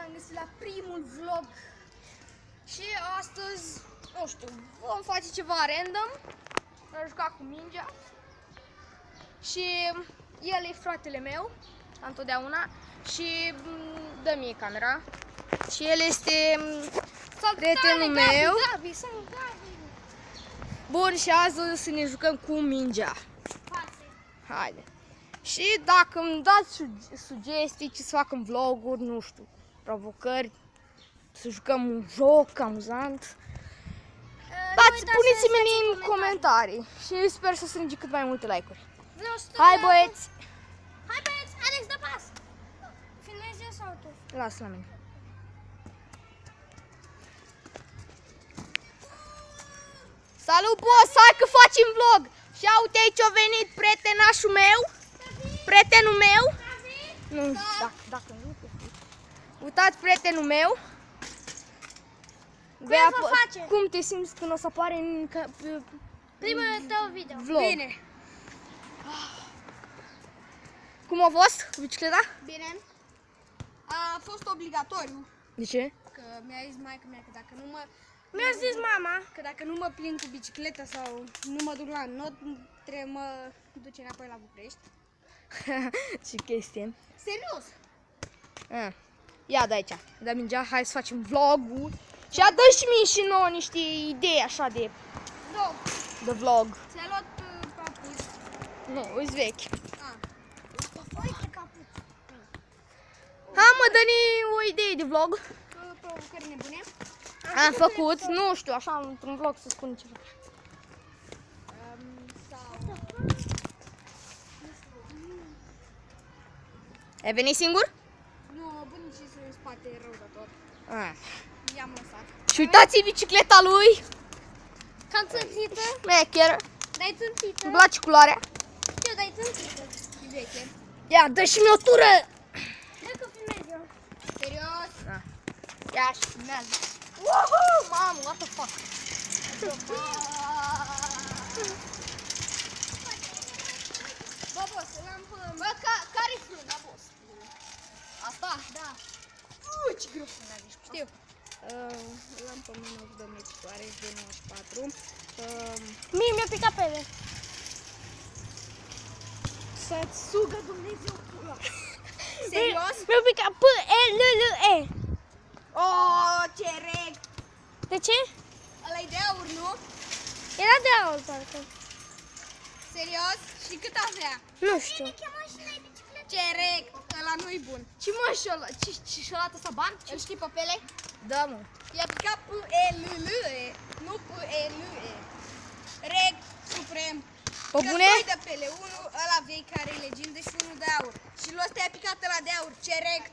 am găsit la primul vlog. Și astăzi, nu știu, vom face ceva random. Am jucat cu mingea. Și el e fratele meu, ca întotdeauna. Și dă mie camera. Și el este prietenul meu. Gabi, sunt Gabi. Bun, și azi o să ne jucăm cu mingea. Haide. Și dacă îmi dați sugestii ce să fac în vloguri, nu știu, provocări, să jucăm un joc amuzant, puneți-mi în comentarii și sper să strânge cât mai multe like-uri. Hai băieți! Hai băieți, Alex, dă pas! Filmezi eu sau tu? Lasă la mine. Salut boss, hai că facem vlog! Și uite aici a venit prietenașul meu, prietenul meu. Nu, dacă nu te știi. Uitați prietenul meu. Cum face? Cum te simți când o să apare în Primul tău video. vlog? Bine. Cum a fost cu bicicleta? Bine. A fost obligatoriu. De ce? Că mi-a zis maică-mea că dacă nu mă... Mi-a zis mama că dacă nu mă plimb cu bicicleta sau nu mă duc la not, trebuie mă duce înapoi la București. Ce chestie. Serios? Ia de aici, de mingea, hai să facem vlogul. Și dă și mie și nouă niște idei așa de vlog. Ți-ai luat papuci? Nu, uiți vechi. Uite capuci. Hai mă, dă-ne o idee de vlog. Provocări nebune? Am făcut, nu știu, așa într-un vlog să spun ceva. Ai venit singur? Nu, bunicii sunt în spate rău de tot. I-am lăsat. Și uitați bicicleta lui. Cam țântită? Mecher. Dai țântită? Îmi place culoarea. Eu dai țântită. E veche. Ia, dă și mie o tură. Dă că filmez eu. Serios? Ia și filmează. Woohoo! Mamă, what the fuck? Bă, boss, l-am... Bă, care-i frâna, boss? Asta? Da. Ce greu frâna zici, știu. L-am pe mână de metoare de 94. Mie mi-a picat pe ele. Să-ți sugă Dumnezeu pula. Serios? Mi-a picat P-E-L-L-E. Oh, ce reg! De ce? Ăla-i de aur, nu? Era de aur, parcă. Serios? Și cât avea? Nu știu. Ce reg! Ăla nu-i bun. Ce mă, și ăla? Și ăla ăsta ban? Îl știi pe pele? Da, mă. I-a picat P-E-L-L-E, nu P-E-L-E. Reg suprem. Pe bune? Doi de pele, unul ăla vei care e legendă și unul de aur. Și lui ăsta i-a picat ăla de aur, ce reg.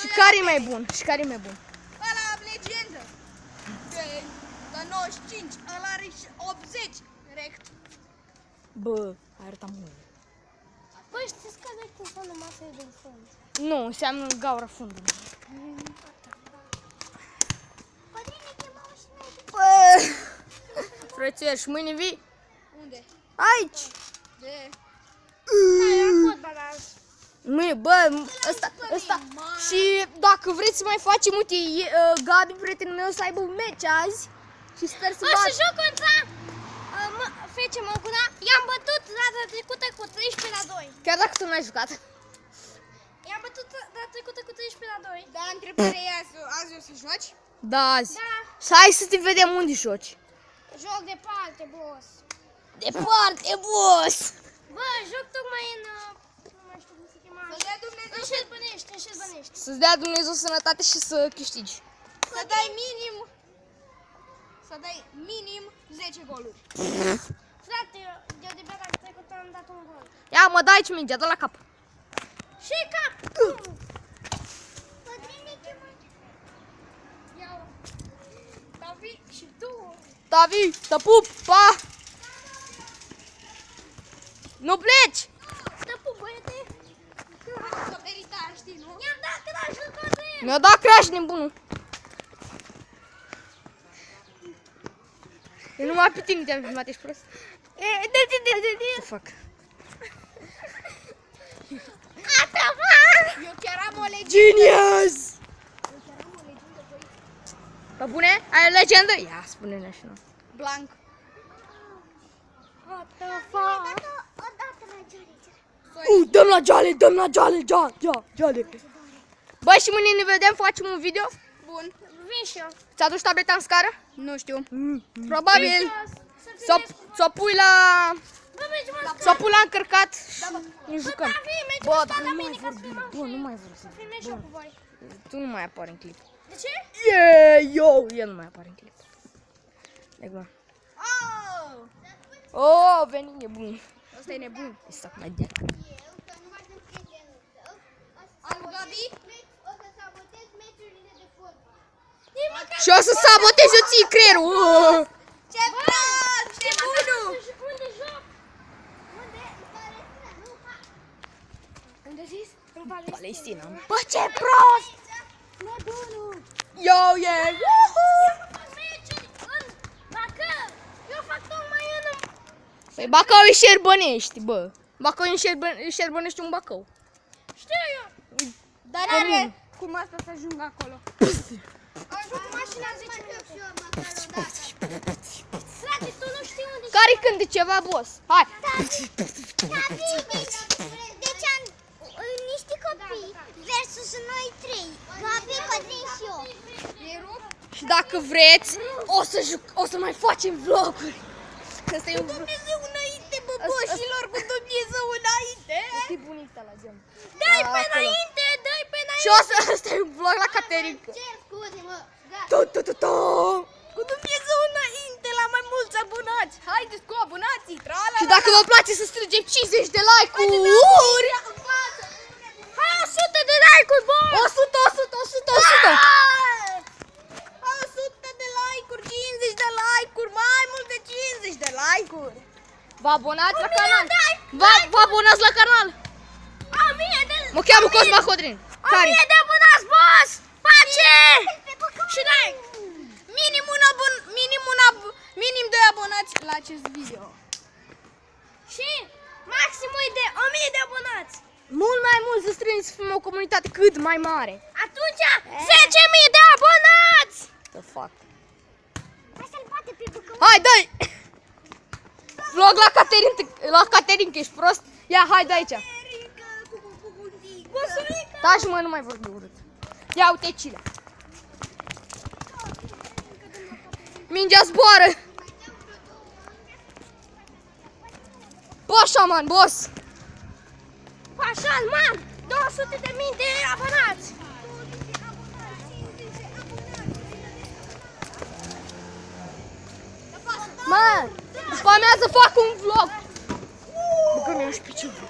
Și care e mai bun? Și care e mai bun? Ăla legendă. De 95, ăla are și 80. Reg. Bă, ai arătat mult. Băi, știți că de cum înseamnă masa e din fund? Nu, înseamnă gaura fundului. Bă, frățioare, și mâine vii? Unde? Aici. De... Mâine, bă, ăsta. Și dacă vreți să mai facem, uite, Gabi, prietenul meu, să aibă un meci azi. Și sper să Bă, bat. și jocul ăsta, fece Măguna, i-am bătut data trecută cu 13 la 2. Chiar dacă tu n-ai jucat. I-am bătut data trecută cu 13 la 2. Da, întrebarea e azi o să joci? Da, azi. Da. Și hai să te vedem unde joci. Joc departe, boss. Departe, boss. Bă, joc tocmai în... nu mai știu cum se chema. Să dea Dumnezeu. În Șerbănești, în Șerbănești. Să-ți dea Dumnezeu sănătate și să câștigi. Să dai minim... Să dai minim 10 goluri. Frate, eu de bea data trecută am dat un gol. Ia, mă, dai aici mingea, dă la cap. Și cap! Iau. David și tu. Davi, te pup, pa! Nu pleci! Te pup, băiete! Să merita, știi, nu? I-am dat crajul tot el! Mi-a dat crash nebunul. Eu numai pe tine te-am filmat, ești prost. Ce fac? Eu chiar am o legendă. Genius! Pe bune? Ai o legendă? Ia, spune-ne și noi. Blanc. What the fuck? Dăm la geale, geale. Băi, și mâine ne vedem, facem un video? Bun. Vin și eu. Ți-aduci tableta în scară? Nu știu. Probabil. S-o pui la... S-o pui la încărcat și ne jucăm. Bă, dar nu mai vorbi. Bă, nu mai vorbi. Bă, tu nu mai apari în clip. De ce? El nu mai apare în clip. Deci, Oh! oh, veni nebun. Ăsta e nebun. Exact, mai deac. Al Gabi? Și o să sabotez eu ție creierul. Ce prost! Ce bunul! Unde zis? În Palestina. Bă, ce prost! Yo, Eu fac tocmai în... Păi Bacău e Șerbănești, bă. Bacău e Șerbănești un Bacău. Știu eu. Dar are cum asta să ajung acolo. Ajung cu mașina în 10 minute. Frate, tu nu știi unde... Care cânte ceva, boss? Hai! Deci am niște copii versus noi trei. Gabi, Codrin și eu. E rupt? Și dacă vreți, o să mai facem vloguri. Asta e un vlog. Dumnezeu înainte, băboșilor, cu Dumnezeu înainte. E bunica la gem. Dai pe înainte, dai pe înainte. Și asta e un vlog la Caterinca. Cer scuze, mă. Cu Dumnezeu înainte, la mai mulți abonați. Haideți cu abonații, trala. Și dacă vă place să strângem 50 de like-uri. Hai 100 de like-uri, bă! 100. 100 de like-uri, 50 de like-uri, mai mult de 50 de like-uri. Vă abonați la canal. Vă abonați la canal. 1000 de... Mă cheamă Cosma Codrin. Care? 1000 de abonați, boss! Pace! Și like! Minim 2 abonați la acest video. Și maximul de 1000 de abonați. Mult mai mult să strângem, să fim o comunitate cât mai mare. Atunci 10.000 de abonați! The fuck? Hai să-l bate pe băcău. Hai, dai! Vlog la Caterin, că ești prost. Ia, hai, dai aici. Taci, mă, nu mai vorbi urât. Ia, uite cine. Mingea zboară. Pașaman, boss. Pașaman, 200.000 de abonați! Mă, după mea să fac un vlog. Bă, mi-am și piciorul.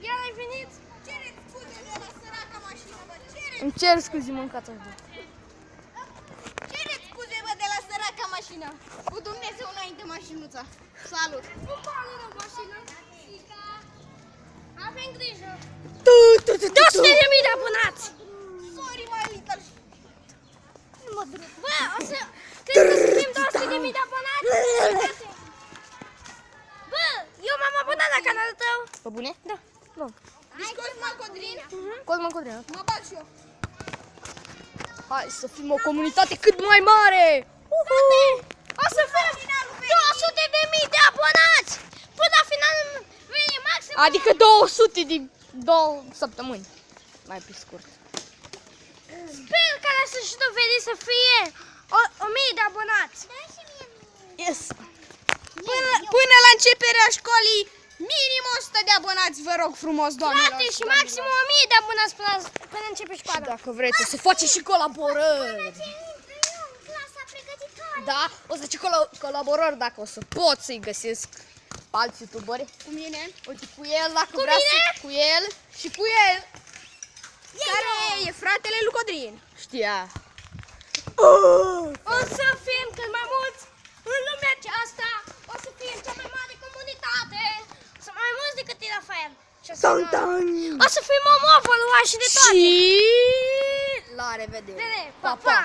El ai venit? Cereți scuze de la săraca mașină, bă, cereți! Îmi cer scuze, mâncați așa. Cereți scuze, bă, de la săraca mașină! Cu Dumnezeu înainte mașinuța! Salut! Nu pală rău mașină! Avem grijă! 200.000 de abonați! Sorry, my little... Nu mă duc! Bă, o să... Când o să fim 200.000 de abonați? Bă, eu m-am abonat la canalul tău! Pe bune? Da. Bun. Deci Cosma Codrin? Cosma Codrin. Mă bag și eu! Hai să fim o comunitate cât mai mare. O să fim 200.000 de abonați! Până la final vine maxim... Adică 200 din 2 săptămâni. Mai pe scurt. Sper ca la sfârșitul verii să fie 1000 de abonați! Yes. Până la începerea școlii, minim 100 de abonați, vă rog frumos, doamnelor. Frate, și maxim 1000 de abonați până începe școala. Dacă vreți, o să facem și colaborări. Clasa pregătitoare. Da, o să facem colaborări dacă o să pot să-i găsesc pe alți youtuberi. Cu mine? Uite, cu el, dacă vrea să... Cu el și cu el. Care e fratele lui Codrin. Știa. O să fim cât mai mulți în lumea aceasta. O să fim cea mai mare comunitate. Să mai mulți decât tine, Rafael. O să fim omofon, și de toate. Și... La revedere. Pa, pa.